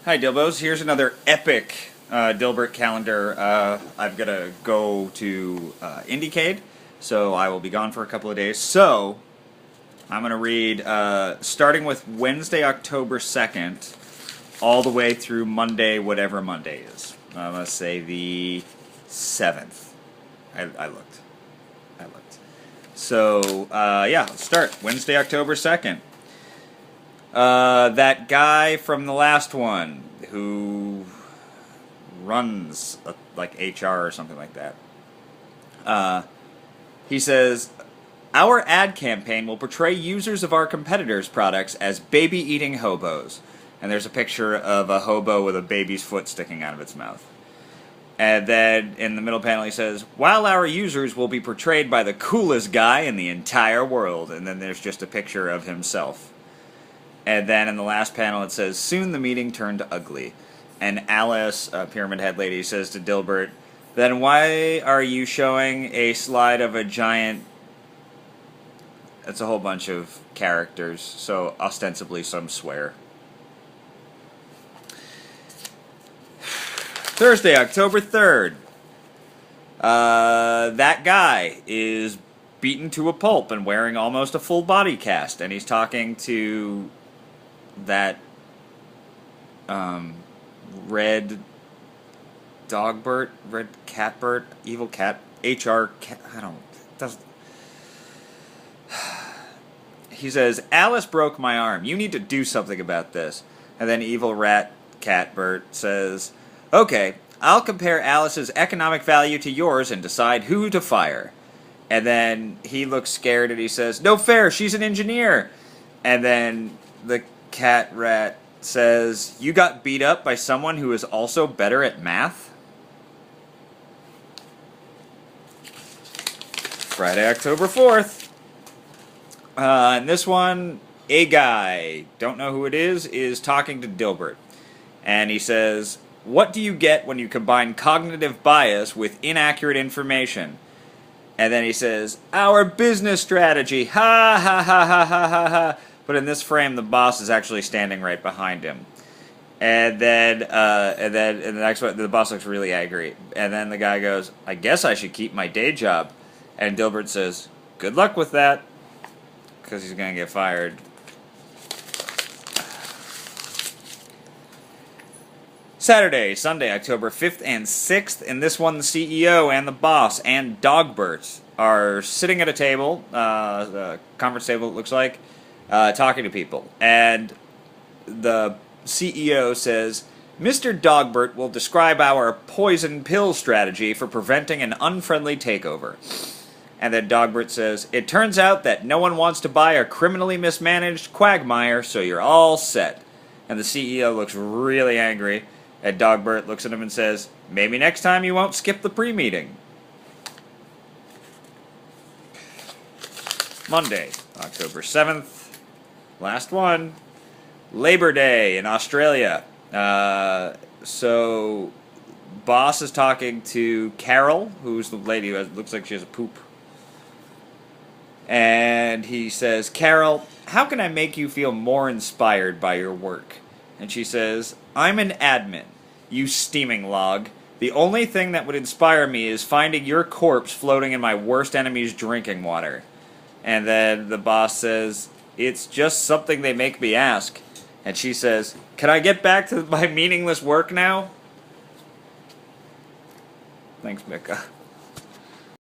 Hi Dilbos, here's another epic Dilbert calendar. I've got to go to Indiecade, so I will be gone for a couple of days. So, I'm going to read starting with Wednesday, October 2nd, all the way through Monday, whatever Monday is. I'm going to say the 7th. I looked. So, yeah, let's start. Wednesday, October 2nd. That guy from the last one who runs like HR or something like that. He says, our ad campaign will portray users of our competitors' products as baby-eating hobos. And there's a picture of a hobo with a baby's foot sticking out of its mouth. And then in the middle panel he says, while our users will be portrayed by the coolest guy in the entire world. And then there's just a picture of himself. And then in the last panel it says, soon the meeting turned ugly. And Alice, Pyramid Head Lady, says to Dilbert, then why are you showing a slide of a giant... It's a whole bunch of characters, so ostensibly some swear. Thursday, October 3rd. That guy is beaten to a pulp and wearing almost a full body cast, and he's talking to that red dogbert, red catbert, evil cat, HR cat, I don't, doesn't. He says, Alice broke my arm. You need to do something about this. And then evil rat catbert says, okay, I'll compare Alice's economic value to yours and decide who to fire. And then he looks scared and he says, no fair, she's an engineer. And then the cat rat says, you got beat up by someone who is also better at math? Friday, October 4th. And this one, a guy, don't know who it is talking to Dilbert. And he says, what do you get when you combine cognitive bias with inaccurate information? And then he says, our business strategy, ha ha ha ha ha ha ha. But in this frame, the boss is actually standing right behind him. And then in the next one, the boss looks really angry. And then the guy goes, I guess I should keep my day job. And Dilbert says, good luck with that. Because he's going to get fired. Saturday, Sunday, October 5th and 6th. In this one, the CEO and the boss and Dogbert are sitting at a table, a conference table it looks like, talking to people. And the CEO says, Mr. Dogbert will describe our poison pill strategy for preventing an unfriendly takeover. And then Dogbert says, it turns out that no one wants to buy a criminally mismanaged quagmire, so you're all set. And the CEO looks really angry, and Dogbert looks at him and says, maybe next time you won't skip the pre-meeting. Monday, October 7th. Last one. Labor Day in Australia. So, boss is talking to Carol, who's the lady who looks like she has a poop. And he says, Carol, how can I make you feel more inspired by your work? And she says, I'm an admin, you steaming log. The only thing that would inspire me is finding your corpse floating in my worst enemy's drinking water. And then the boss says, it's just something they make me ask. And she says, can I get back to my meaningless work now? Thanks, Mika.